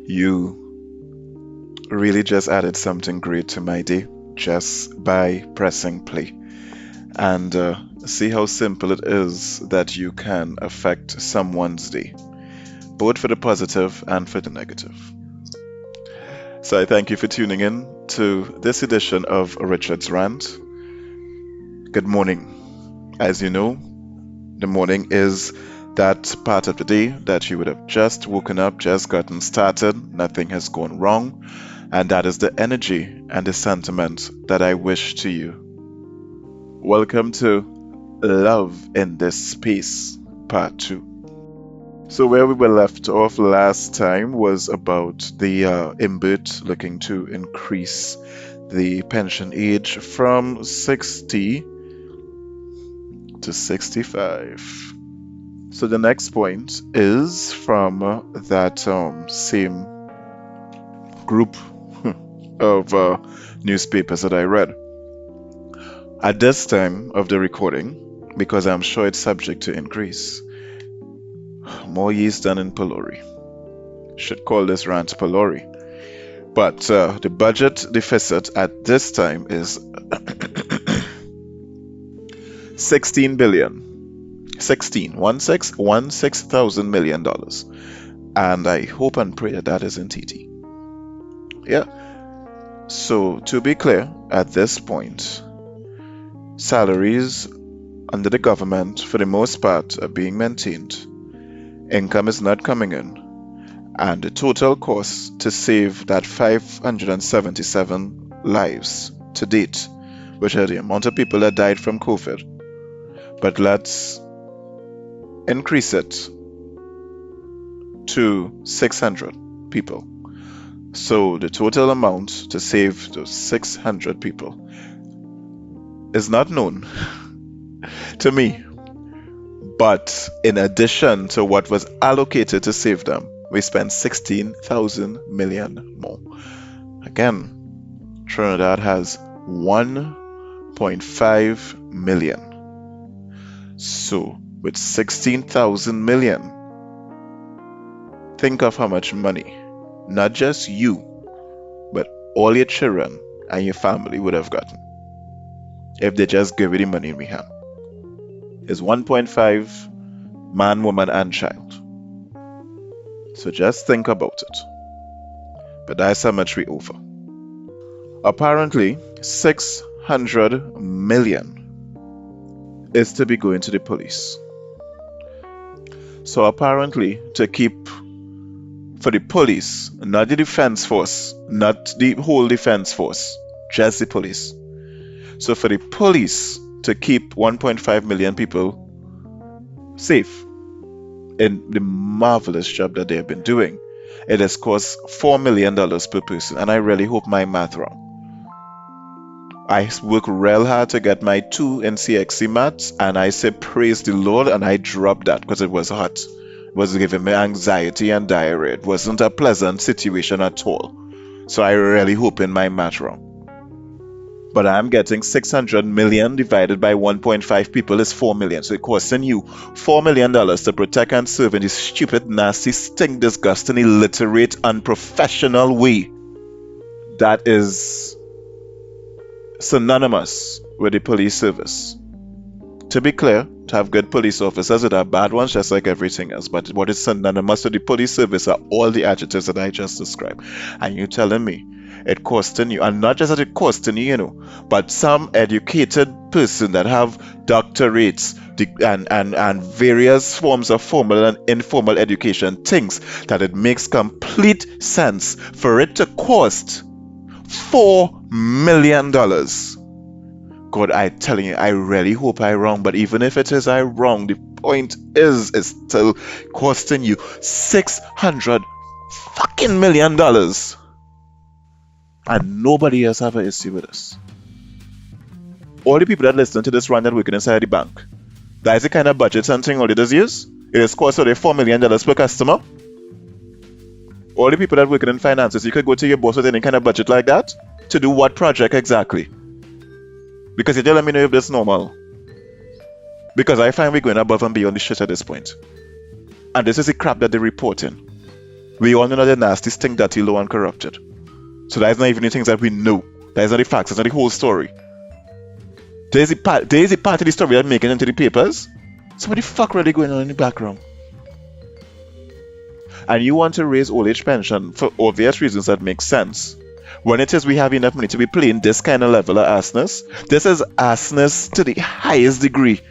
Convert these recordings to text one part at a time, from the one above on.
You really just added something great to my day just by pressing play. And see how simple it is that you can affect someone's day, both for the positive and for the negative. So I thank you for tuning in to this edition of Richard's Rant. Good morning. As you know, the morning is that part of the day that you would have just woken up, just gotten started, nothing has gone wrong, and that is the energy and the sentiment that I wish to you. Welcome to Love in This Space, Part 2. So, where we were left off last time was about the IMBIT looking to increase the pension age from 60 to 65. So the next point is from that same group of newspapers that I read. At this time of the recording, because I'm sure it's subject to increase, more yeast than in pylori. Should call this rant pylori. But the budget deficit at this time is 16 billion. 16 million dollars, and I hope and pray that that is in TT. Yeah. So to be clear, at this point, salaries under the government for the most part are being maintained. Income is not coming in, and the total cost to save that 577 lives to date, which are the amount of people that died from COVID. But let's increase it to 600 people. So the total amount to save those 600 people is not known to me. But in addition to what was allocated to save them, we spent 16,000 million more. Again, Trinidad has 1.5 million. So with 16,000 million, think of how much money, not just you, but all your children and your family would have gotten if they just give you the money in your hand. It's 1.5 man, woman, and child. So just think about it. But that's how much we offer. Apparently, 600 million is to be going to the police. So apparently, to keep for the police, not the defense force, not the whole defense force, just the police. So for the police to keep 1.5 million people safe in the marvelous job that they have been doing, it has cost $4 million per person. And I really hope my math wrong. I work real hard to get my 2 in CXC maths, and I say praise the Lord, and I dropped that because it was hot. It was giving me anxiety and diarrhea. It wasn't a pleasant situation at all. So I really hope in my math wrong. But I'm getting 600 million divided by 1.5 people is 4 million. So it costing you $4 million to protect and serve in this stupid, nasty, stink, disgusting, illiterate, unprofessional way. That is synonymous with the police service. To be clear, to have good police officers, there are bad ones just like everything else. But what is synonymous with the police service are all the adjectives that I just described. And you're telling me it costing you, and not just that it costing you, but some educated person that have doctorates and various forms of formal and informal education thinks that it makes complete sense for it to cost $4 million. God, I'm telling you, I really hope I'm wrong, but even if it is I'm wrong, the point is it's still costing you $600 fucking million. And nobody else have an issue with us. All the people that listen to this run that working inside the bank, that is the kind of budget something all leaders use. It is cost only $4 million per customer. All the people that working in finances, you could go to your boss with any kind of budget like that to do what project exactly? Because you're telling me if this is normal. Because I find we're going above and beyond the shit at this point. And this is the crap that they're reporting. We all know that the nasty stink, dirty, low, and corrupted. So that's not even the things that we know. That's not the facts. That's not the whole story. There's a part of the story that making it into the papers. So what the fuck really going on in the background? And you want to raise old age pension for obvious reasons that make sense. When it is we have enough money to be playing this kind of level of assness, this is assness to the highest degree.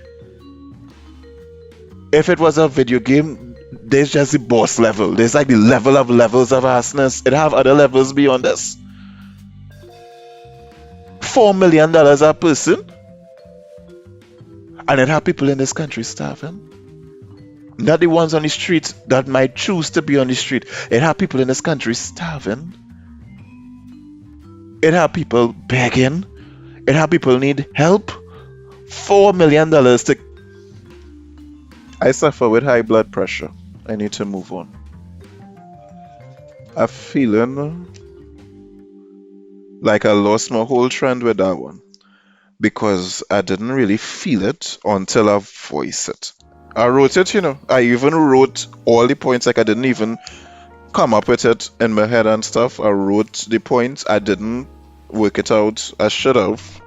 If it was a video game, there's just the boss level. There's like the level of levels of assness. It have other levels beyond this. $4 million a person, and it have people in this country starving. Not the ones on the street that might choose to be on the street. It have people in this country starving. It have people begging. It have people need help. $4 million to... I suffer with high blood pressure. I need to move on. I'm feeling like I lost my whole trend with that one, because I didn't really feel it until I voiced it. I wrote it, I even wrote all the points, like I didn't even come up with it in my head and stuff. I wrote the points. I didn't work it out. I should have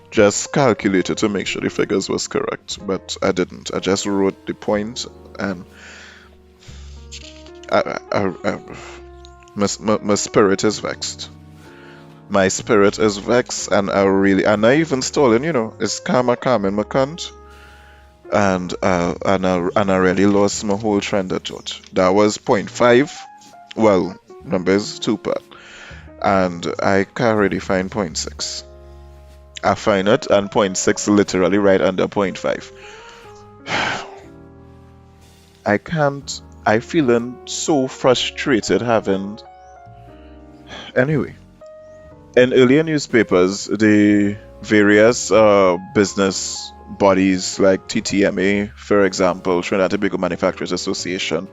just calculated to make sure the figures was correct, but I didn't. I just wrote the points, and my spirit is vexed. My spirit is vexed, and I even stolen, it's karma in my cunt. And I really lost my whole trend of thought. That was 0.5. Well, numbers 2 part. And I can't really find 0.6. I find it, and 0.6 literally right under 0.5. I feeling so frustrated having... Anyway. In earlier newspapers, the various business bodies like TTMA, for example, Trinidad and Tobago Manufacturers Association,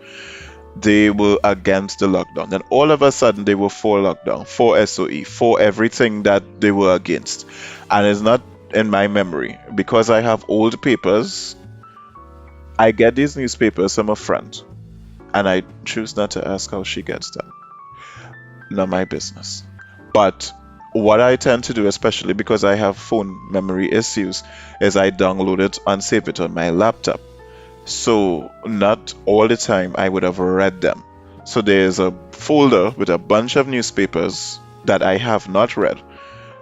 they were against the lockdown. Then all of a sudden they were for lockdown, for SOE, for everything that they were against. And it's not in my memory, because I have old papers. I get these newspapers from a friend, and I choose not to ask how she gets them. Not my business. But what I tend to do, especially because I have phone memory issues, is I download it and save it on my laptop. So not all the time I would have read them. So there's a folder with a bunch of newspapers that I have not read.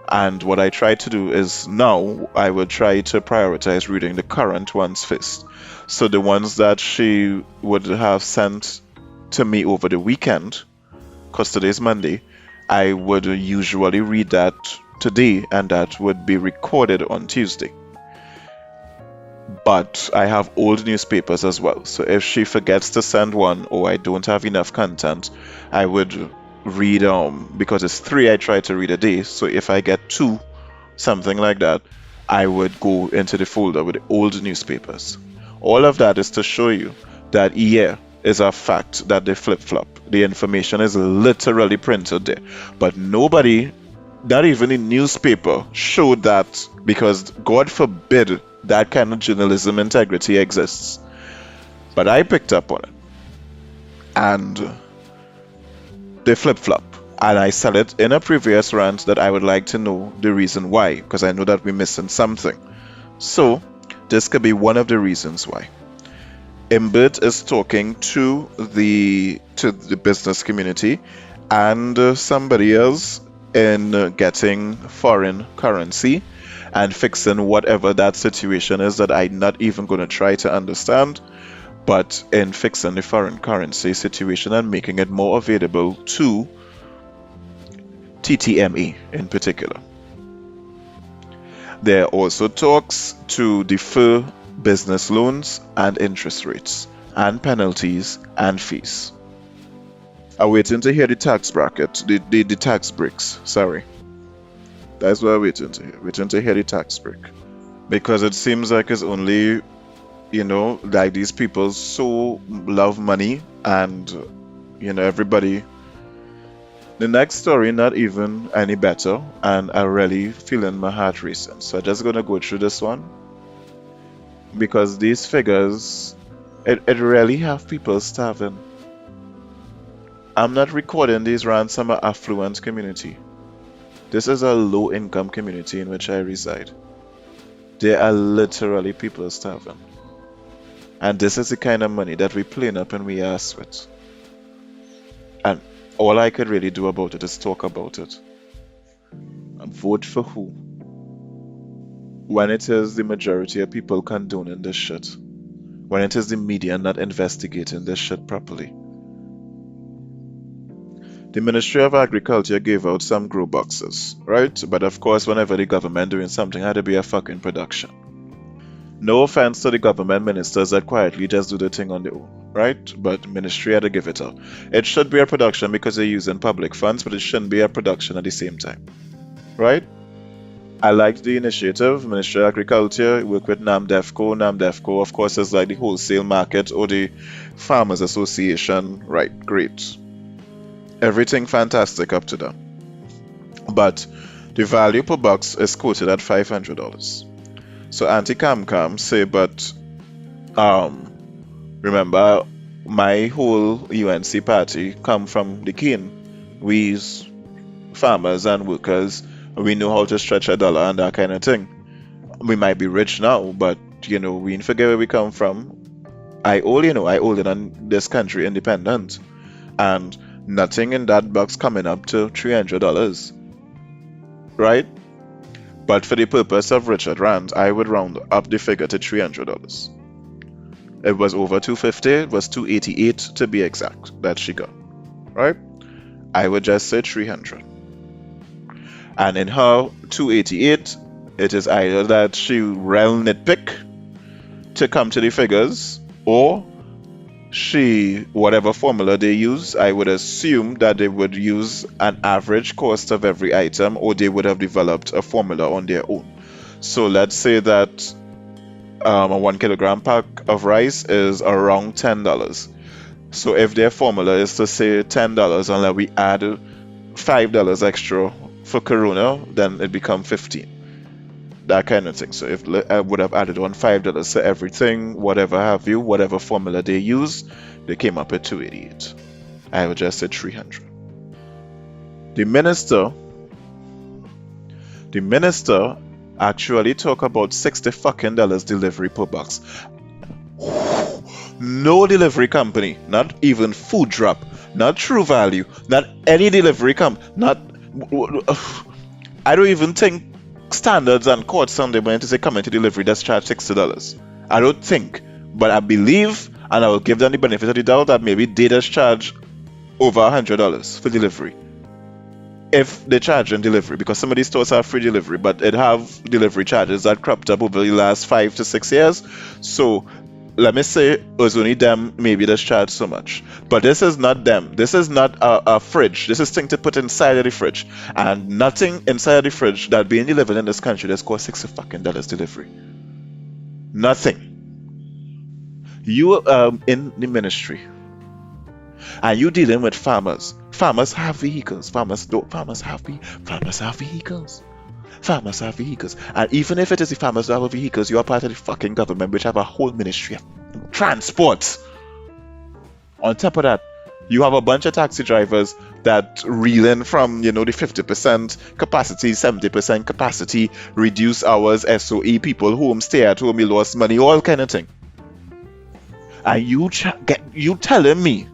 And what I try to do is now I would try to prioritize reading the current ones first. So the ones that she would have sent to me over the weekend, because today's Monday, I would usually read that today, and that would be recorded on Tuesday. But I have old newspapers as well, so if she forgets to send one, or I don't have enough content, I would read, because it's 3 I try to read a day, so if I get 2, something like that, I would go into the folder with the old newspapers. All of that is to show you that is a fact that they flip-flop. The information is literally printed there. But nobody, not even the newspaper, showed that, because God forbid that kind of journalism integrity exists. But I picked up on it. And they flip-flop. And I said it in a previous rant that I would like to know the reason why, because I know that we're missing something. So, this could be one of the reasons why. Imbert is talking to the business community and somebody else in getting foreign currency and fixing whatever that situation is that I'm not even going to try to understand, but in fixing the foreign currency situation and making it more available to TTME in particular. There are also talks to defer business loans and interest rates and penalties and fees. I'm waiting to hear the tax bracket, the tax breaks, sorry. That's what I'm waiting to hear the tax break. Because it seems like it's only, like these people so love money, and, everybody. The next story, not even any better, and I really feeling my heart racing. So I'm just gonna go through this one, because these figures, it really have people starving. I'm not recording these rants from an affluent community. This is a low income community in which I reside. There are literally people starving. And this is the kind of money that we clean up and we ask with. And all I could really do about it is talk about it. And vote for who? When it is the majority of people condoning this shit. When it is the media not investigating this shit properly. The Ministry of Agriculture gave out some grow boxes, right? But of course, whenever the government doing something, it had to be a fucking production. No offense to the government ministers that quietly just do the thing on their own, right? But ministry had to give it out. It should be a production because they're using public funds, but it shouldn't be a production at the same time, right? I liked the initiative. Ministry of Agriculture work with NAMDEFCO. NAMDEFCO, of course, is like the wholesale market or the Farmers Association, right? Great. Everything fantastic up to that. But the value per box is quoted at $500. So anti-cam say, but remember, my whole UNC party come from the cane. We's farmers and workers. We know how to stretch a dollar and that kind of thing. We might be rich now, but we ain't forget where we come from. I hold on this country independent, and nothing in that box coming up to $300, right? But for the purpose of Richard Rant, I would round up the figure to $300. It was over $250, it was $288 to be exact that she got, right? I would just say $300. And in her $288, it is either that she real nitpick to come to the figures, or whatever formula they use, I would assume that they would use an average cost of every item, or they would have developed a formula on their own. So let's say that a 1 kilogram pack of rice is around $10. So if their formula is to say $10, and we add $5 extra for Corona, then it becomes $15. That kind of thing. So if I would have added on $5 to everything, whatever have you, whatever formula they use, they came up at $288. I would just say $300. The minister actually talk about $60 delivery per box. No delivery company, not even Food Drop, not True Value, not any delivery I don't even think Standards and Courts on the when it say coming to delivery that's charged $60. I don't think, but I believe, and I will give them the benefit of the doubt, that maybe they just charge over $100 for delivery. If they charge on delivery, because some of these stores have free delivery, but it have delivery charges that cropped up over the last 5 to 6 years. So let me say it was only them maybe that's charged so much. But this is not them. This is not a fridge. This is thing to put inside of the fridge. And nothing inside of the fridge that being delivered in this country that's cost $60 delivery. Nothing. You in the ministry, and you dealing with farmers. Farmers have vehicles. Farmers have vehicles. Farmers have vehicles. And even if it is the farmers who have vehicles, you are part of the fucking government, which have a whole ministry of transport. On top of that, you have a bunch of taxi drivers that reeling from, the 50% capacity, 70% capacity, reduce hours, SOE, people home, stay at home, you lost money, all kind of thing. And you telling me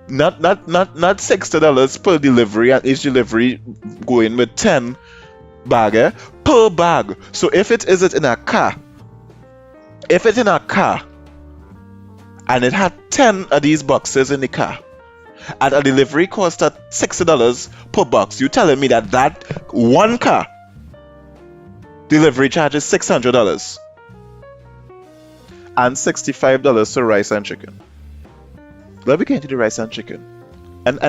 not $60 per delivery, and each delivery going with 10 bag per bag. So if it in a car, and it had 10 of these boxes in the car, and a delivery cost at $60 per box, you telling me that one car delivery charges $600 and $65 for rice and chicken. Let me get into the rice and chicken, and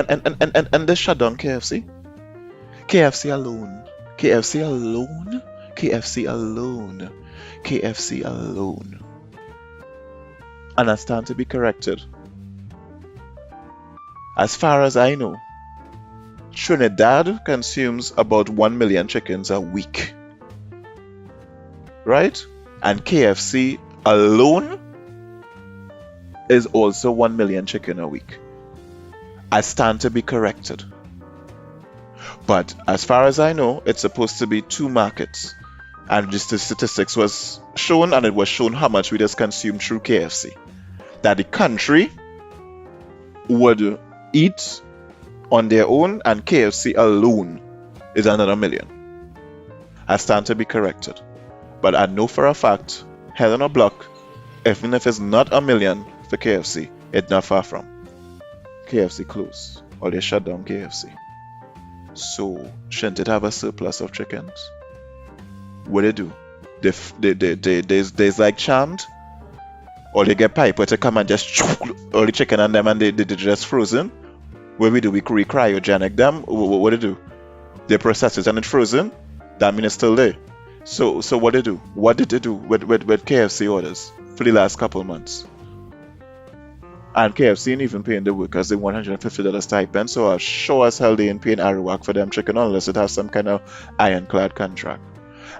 they shut down KFC. KFC alone. And I stand to be corrected. As far as I know, Trinidad consumes about 1 million chickens a week. Right? And KFC alone is also 1 million chicken a week. I stand to be corrected. But as far as I know, it's supposed to be two markets. And just the statistics was shown, and it was shown how much we just consume through KFC. That the country would eat on their own, and KFC alone is another million. I stand to be corrected. But I know for a fact, head on a block, even if it's not a million for KFC, it's not far from. KFC closed, or they shut down KFC. So, shouldn't it have a surplus of chickens? What they do? There's like charmed, or they get Piper to come and just choke all the chicken on them, and they just frozen. What we do? We cryogenic them. What they do? They process it and it's frozen. That means it's still there. So what they do? What did they do with KFC orders for the last couple of months? And KFC ain't even paying the workers the $150 stipend, so I'm sure as hell they ain't paying Arawak for them chicken unless it has some kind of ironclad contract.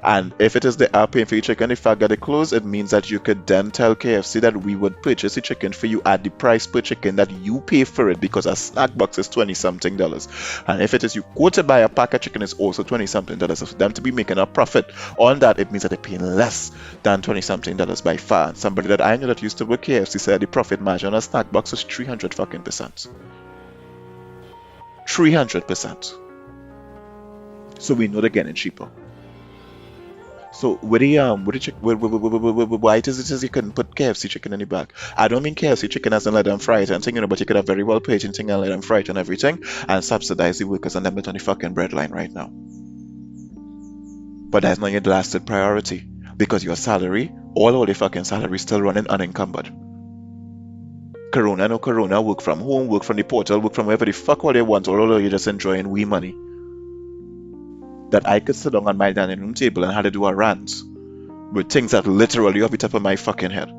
And if it is they are paying for your chicken, the fact that they close, it means that you could then tell KFC that we would purchase the chicken for you at the price per chicken that you pay for it, because a snack box is $20-something. And if it is you go to buy a pack of chicken, it's also $20-something. So for them to be making a profit on that, it means that they're paying less than $20-something by far. And somebody that I know that used to work KFC said the profit margin on a snack box was 300%. 300%. So we know they're getting cheaper. So why it is you couldn't put KFC chicken in the bag? I don't mean KFC chicken as in let them fry it and thing, but you could have very well paid anything and let them fry it and everything and subsidize the workers and them on the fucking breadline right now. But that's not your lasted priority, because your salary, all the fucking salary still running unencumbered. Corona, no corona, work from home, work from the portal, work from wherever the fuck all they want, or you're just enjoying wee money. That I could sit down on my dining room table and had to do a rant with things that literally off the top of my fucking head.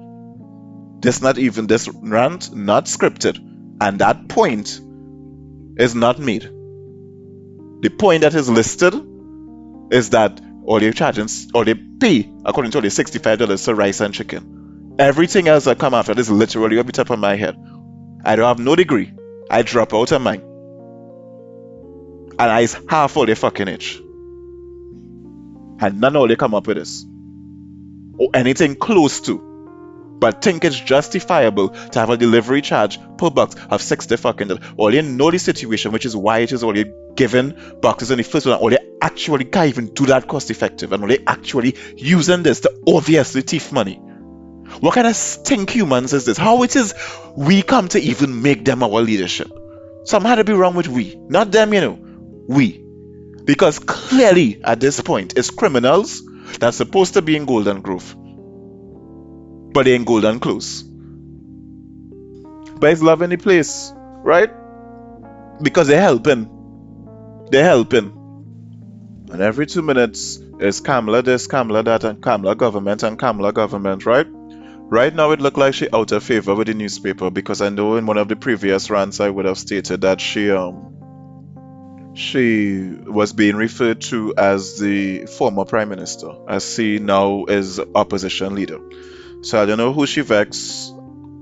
This rant, not scripted, and that point is not made. The point that is listed is that all they charging, or they pay according to the $65 for rice and chicken. Everything else that come after this is literally off the top of my head. I don't have no degree. I drop out of mine, and I is half all the fucking age. And none of they come up with this, or anything close to, but think it's justifiable to have a delivery charge per box of $60 fucking. Or they know the situation, which is why it is only given boxes in the first one, or they actually can't even do that cost effective, and or they actually using this to obviously thief money. What kind of stink humans is this? How it is we come to even make them our leadership? Something had to be wrong with we, not them, we. Because clearly, at this point, it's criminals that's supposed to be in Golden Grove, but they're in Golden Close. But it's loving the place, right? Because they're helping. And every 2 minutes is Kamala this, Kamala that, and Kamala government, right? Right now, it looked like she out of favor with the newspaper, because I know in one of the previous rants I would have stated that she was being referred to as the former prime minister, as she now is opposition leader. So I don't know who she vexed,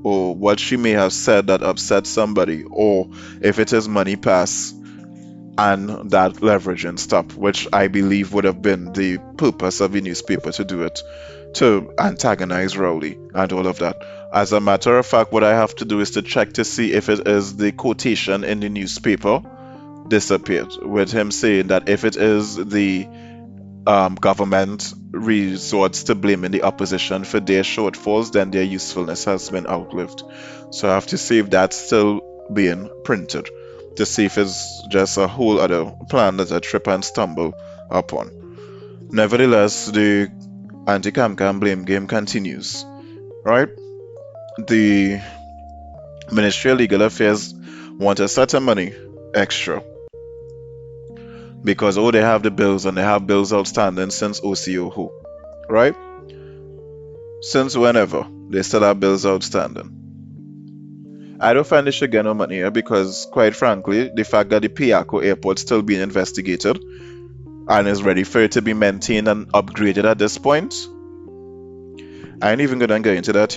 or what she may have said that upset somebody, or if it is money pass and that leveraging stop, which I believe would have been the purpose of the newspaper to do it, to antagonize Rowley and all of that. As a matter of fact, what I have to do is to check to see if it is the quotation in the newspaper disappeared, with him saying that if it is the government resorts to blaming the opposition for their shortfalls, then their usefulness has been outlived. So I have to see if that's still being printed, to see if it's just a whole other plan that I trip and stumble upon. Nevertheless, the anti-cam blame game continues, right? The Ministry of Legal Affairs want a set of money extra, because they have the bills, and they have bills outstanding since OCOHO, right? Since whenever, they still have bills outstanding. I don't find they should get no money here, because quite frankly, the fact that the Piaco airport still being investigated and is ready for it to be maintained and upgraded at this point, I ain't even gonna get into that,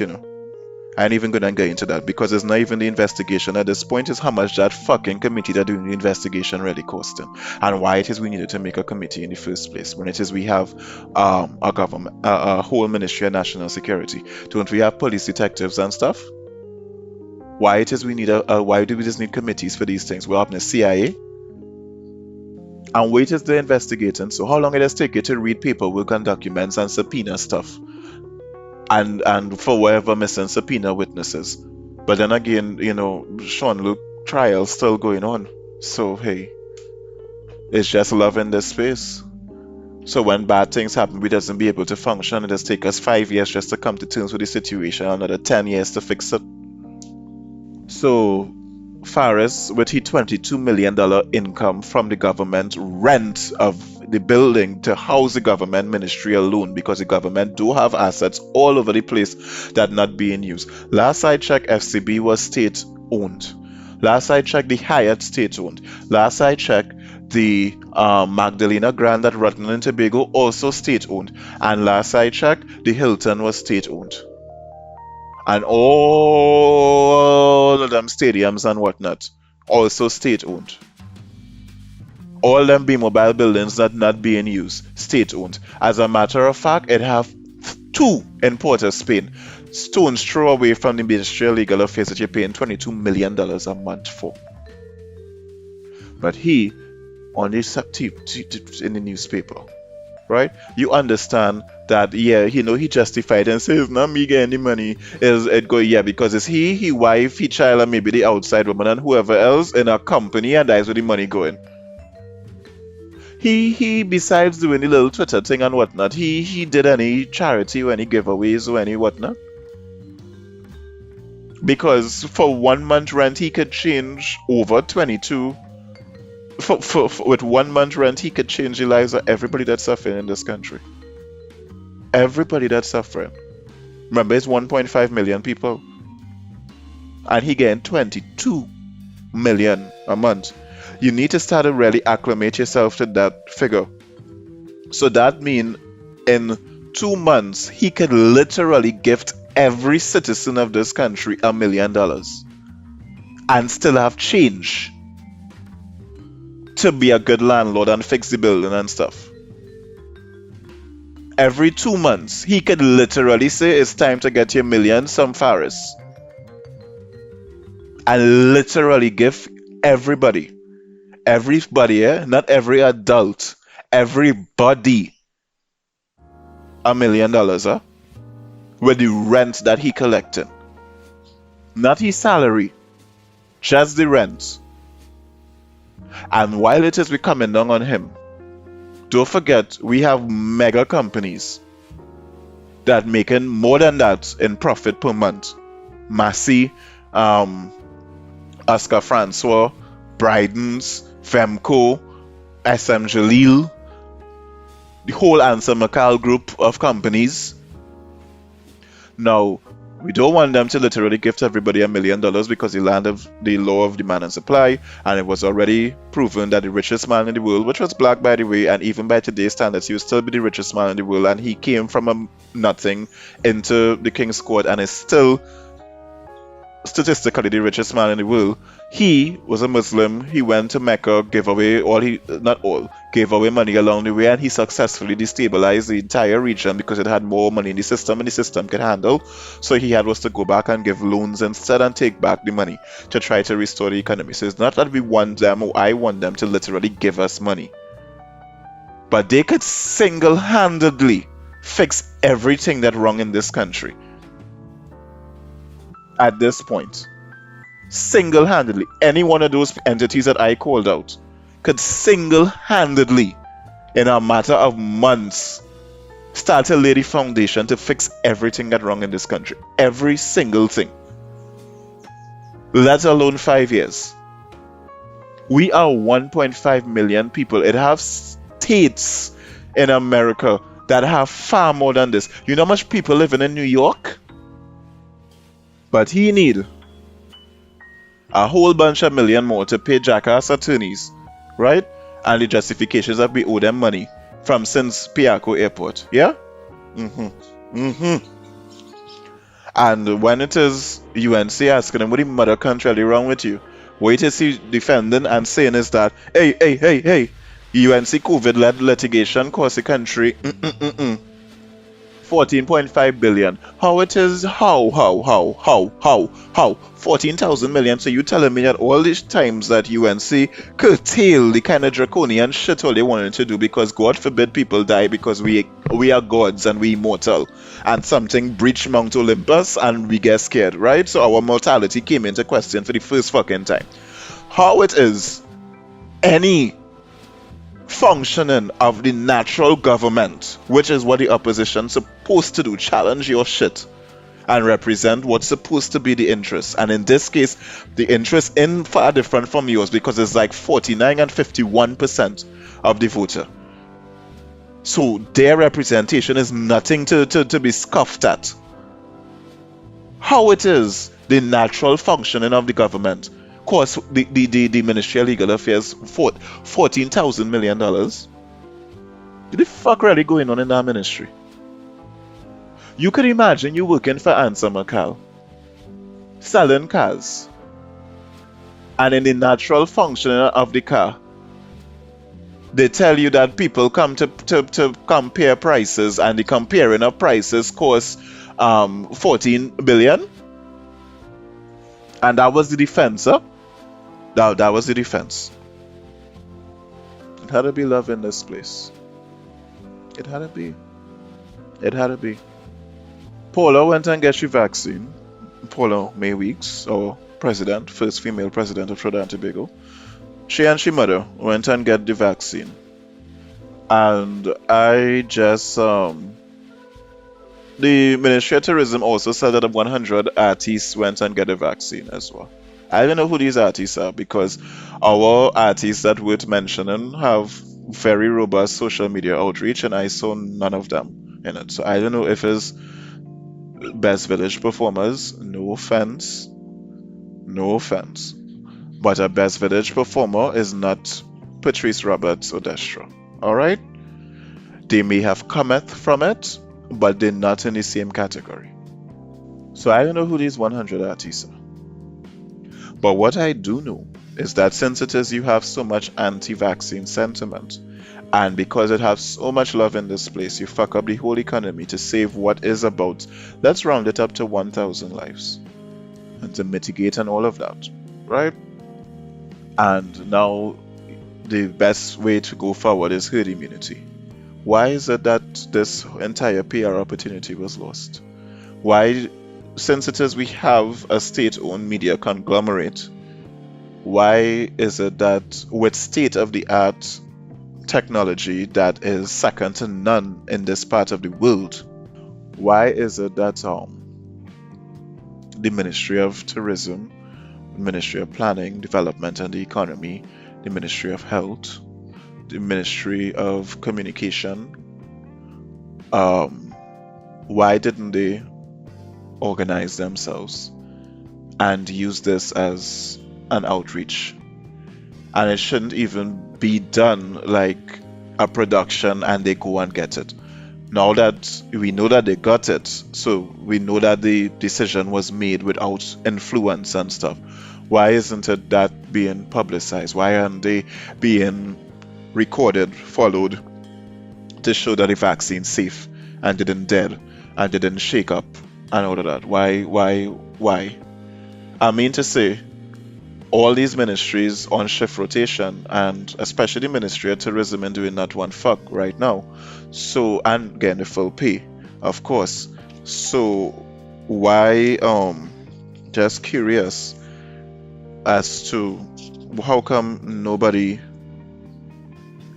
I ain't even gonna get into that because it's not even the investigation at this point, is how much that fucking committee that doing the investigation really costing. And why it is we needed to make a committee in the first place when it is we have a government, a whole Ministry of National Security. Don't we have police detectives and stuff? Why it is we need why do we just need committees for these things? We're up in the CIA. And wait is they're investigating. So how long it does take you to read paperwork and documents and subpoena stuff? And for whatever missing subpoena witnesses. But then again, Sean Luke trial still going on. So hey, it's just love in this space. So when bad things happen, we doesn't be able to function. It does take us 5 years just to come to terms with the situation, another 10 years to fix it. So Faris, with his $22 million income from the government rent of the building to house the government ministry alone, because the government do have assets all over the place that not being used. Last I checked, FCB was state owned. Last I checked, the Hyatt state owned. Last I checked, the Magdalena Grand at Rutland and Tobago also state owned. And last I checked, the Hilton was state owned. And all of them stadiums and whatnot also state owned. All them B-Mobile buildings that not being used, state owned. As a matter of fact, it have 2 in Port of Spain. Stones throw away from the Ministry of Legal Affairs that you're paying $22 million a month for. But he, on this in the newspaper, right? You understand that, yeah, he justified and says, not me getting the money, is it go, yeah, because it's he wife, he child, and maybe the outside woman and whoever else in a company, and that's where the money going. He besides doing the little Twitter thing and whatnot, he did any charity or any giveaways or any whatnot? Because for 1 month rent, he could change over 22. With 1 month rent, he could change the lives of everybody that's suffering in this country. Everybody that's suffering. Remember, it's 1.5 million people. And he getting 22 million a month. You need to start to really acclimate yourself to that figure. So that means in 2 months, he could literally gift every citizen of this country $1 million. And still have change to be a good landlord and fix the building and stuff. Every 2 months, he could literally say it's time to get your million some Faris. And literally give everybody, not every adult, everybody $1 million, with the rent that he collected. Not his salary, just the rent. And while it is we coming down on him, don't forget we have mega companies that making more than that in profit per month. Massey, Oscar Francois, Bridens, Femco, SM Jalil, the whole Answer McCall group of companies. Now, we don't want them to literally gift everybody $1 million because the land of the law of demand and supply, and it was already proven that the richest man in the world, which was black by the way, and even by today's standards, he would still be the richest man in the world, and he came from a nothing into the King's Court and is still statistically the richest man in the world. He was a Muslim. He went to Mecca, gave away money along the way, and he successfully destabilized the entire region because it had more money in the system and the system could handle. So he was to go back and give loans instead and take back the money to try to restore the economy. So it's not that we want them or I want them to literally give us money, but they could single-handedly fix everything that's wrong in this country. At this point, single-handedly, any one of those entities that I called out could single-handedly, in a matter of months, start to lay the foundation to fix everything that's wrong in this country. Every single thing. Let alone 5 years. We are 1.5 million people. It has states in America that have far more than this. You know how much people living in New York? But he need a whole bunch of million more to pay jackass attorneys, right? And the justifications that we owe them money since Piaco Airport, yeah? And when it is UNC asking him what the mother country are wrong with you, what is he defending and saying is that, hey, UNC COVID led litigation cost the country 14.5 billion. How it is? How? 14,000 million. So you telling me that all these times that UNC curtail the kind of draconian shit all they wanted to do because God forbid people die because we are gods and we immortal and something breached Mount Olympus and we get scared, right? So our mortality came into question for the first fucking time. How it is any functioning of the natural government, which is what the opposition supposed to do, challenge your shit and represent what's supposed to be the interest. And in this case, the interest in far different from yours because it's like 49 and 51% of the voter. So their representation is nothing to be scoffed at. How it is the natural functioning of the government cost the Ministry of Legal Affairs $14,000 million. What the fuck really going on in that ministry? You could imagine you working for Answer McCall, selling cars, and in the natural functioning of the car, they tell you that people come to compare prices, and the comparing of prices costs 14 billion, and that was the defense, huh? That was the defense. It had to be love in this place. It had to be. It had to be. Paula went and got your vaccine. Paula May Weeks, our president, first female president of Trinidad and Tobago. She and she mother went and got the vaccine. And I just the Ministry of Tourism also said that 100 artists went and got the vaccine as well. I don't know who these artists are because our artists that we're mentioning have very robust social media outreach and I saw none of them in it. So I don't know if it's Best Village performers. No offense. No offense. But a Best Village performer is not Patrice Roberts or Destra. Alright? They may have cometh from it, but they're not in the same category. So I don't know who these 100 artists are. But what I do know is that since it is you have so much anti-vaccine sentiment, and because it has so much love in this place, you fuck up the whole economy to save what is about, let's round it up to 1,000 lives. And to mitigate and all of that, right? And now the best way to go forward is herd immunity. Why is it that this entire PR opportunity was lost? Why, since it is we have a state-owned media conglomerate, why is it that with state-of-the-art technology that is second to none in this part of the world, why is it that the Ministry of Tourism, Ministry of Planning, Development and the Economy, the Ministry of Health, the Ministry of Communication, why didn't they organize themselves and use this as an outreach? And it shouldn't even be done like a production and they go and get it. Now that we know that they got it, so we know that the decision was made without influence and stuff, why isn't it that being publicized? Why aren't they being recorded, followed to show that the vaccine's safe and didn't dead and didn't shake up and all of that? Why? I mean to say, all these ministries on shift rotation, and especially the Ministry of Tourism and doing not one fuck right now. So, and getting the full pay, of course. So why just curious as to how come nobody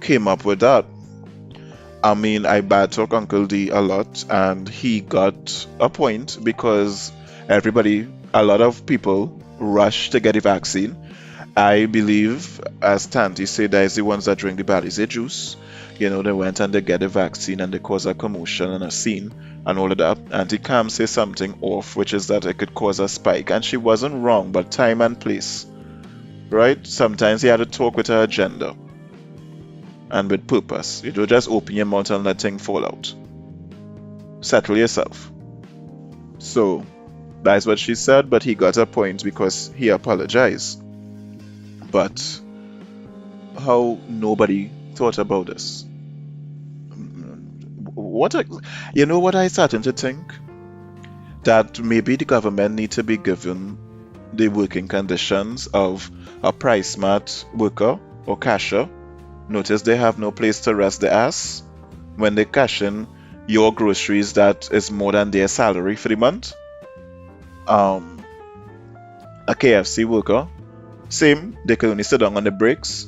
came up with that. I mean, I bad talk Uncle D a lot and he got a point because a lot of people rush to get the vaccine. I believe, as Tanti said, that is the ones that drink the Balize juice. They went and they get the vaccine and they cause a commotion and a scene and all of that. Auntie Cam say something off, which is that it could cause a spike. And she wasn't wrong, but time and place. Right? Sometimes you had to talk with her agenda. And with purpose. You don't just open your mouth and let things fall out. Settle yourself. So, That's what she said, but he got a point because he apologized. But how nobody thought about this? What I, you know what I started to think? That maybe the government need to be given the working conditions of a price mat worker or cashier. Notice they have no place to rest their ass when they cash in your groceries that is more than their salary for the month. Um, a KFC worker, same, they can only sit down on the breaks.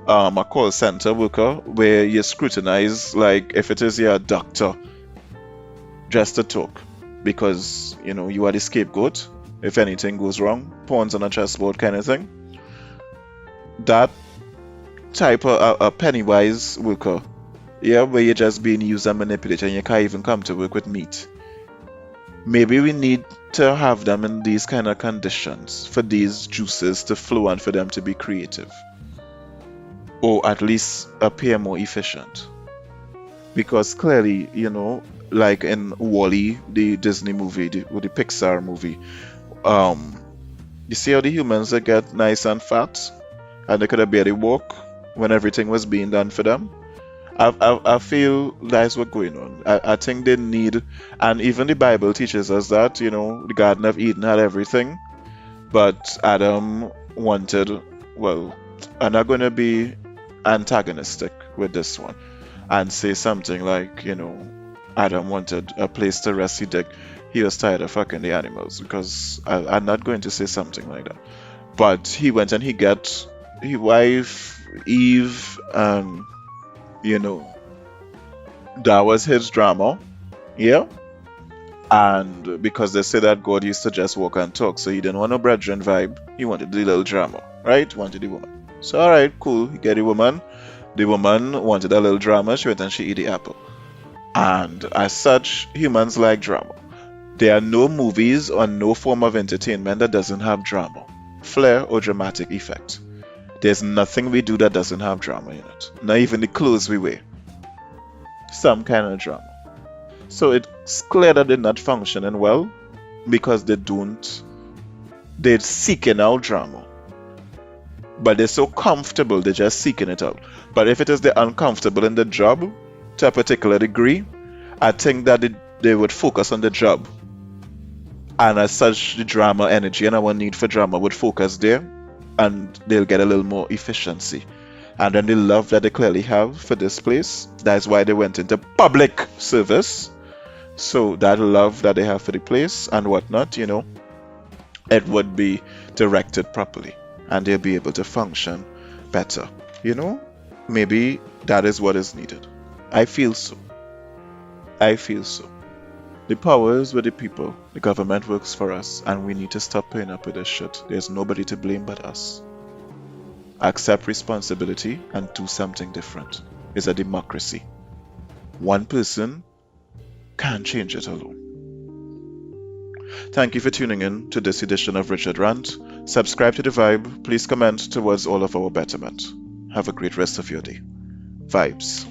A call center worker where you scrutinize like if it is your doctor just to talk because you are the scapegoat if anything goes wrong, pawns on a chessboard kind of thing. That type of a pennywise worker, yeah, where you're just being used and manipulated and you can't even come to work with meat. Maybe we need to have them in these kind of conditions for these juices to flow and for them to be creative, or at least appear more efficient. Because clearly, like in Wall-E, the Disney movie, or the Pixar movie, um, you see how the humans they get nice and fat, and they could have barely walk when everything was being done for them. I feel that's what's going on. I think they need, and even the Bible teaches us that, the Garden of Eden had everything, but Adam wanted, well, I'm not going to be antagonistic with this one and say something like, Adam wanted a place to rest. He was tired of fucking the animals, because I'm not going to say something like that. But he went and he got his wife, Eve, and, that was his drama. Yeah. And because they say that God used to just walk and talk, so he didn't want no brethren vibe. He wanted the little drama, right? Wanted the woman. So, alright, cool. He get the woman. The woman wanted a little drama. She went and she ate the apple. And as such, humans like drama. There are no movies or no form of entertainment that doesn't have drama, flair, or dramatic effect. There's nothing we do that doesn't have drama in it. Not even the clothes we wear. Some kind of drama. So it's clear that they're not functioning well because they're seeking out drama. But they're so comfortable, they're just seeking it out. But if it is they're uncomfortable in the job to a particular degree, I think that they would focus on the job. And as such, the drama energy and our need for drama would focus there, and they'll get a little more efficiency. And then the love that they clearly have for this place, that's why they went into public service. So that love that they have for the place and whatnot, it would be directed properly and they'll be able to function better. Maybe that is what is needed. I feel so. The power is with the people. The government works for us, and we need to stop putting up with this shit. There's nobody to blame but us. Accept responsibility and do something different. It's a democracy. One person can't change it alone. Thank you for tuning in to this edition of Richard Rant. Subscribe to The Vibe. Please comment towards all of our betterment. Have a great rest of your day. Vibes.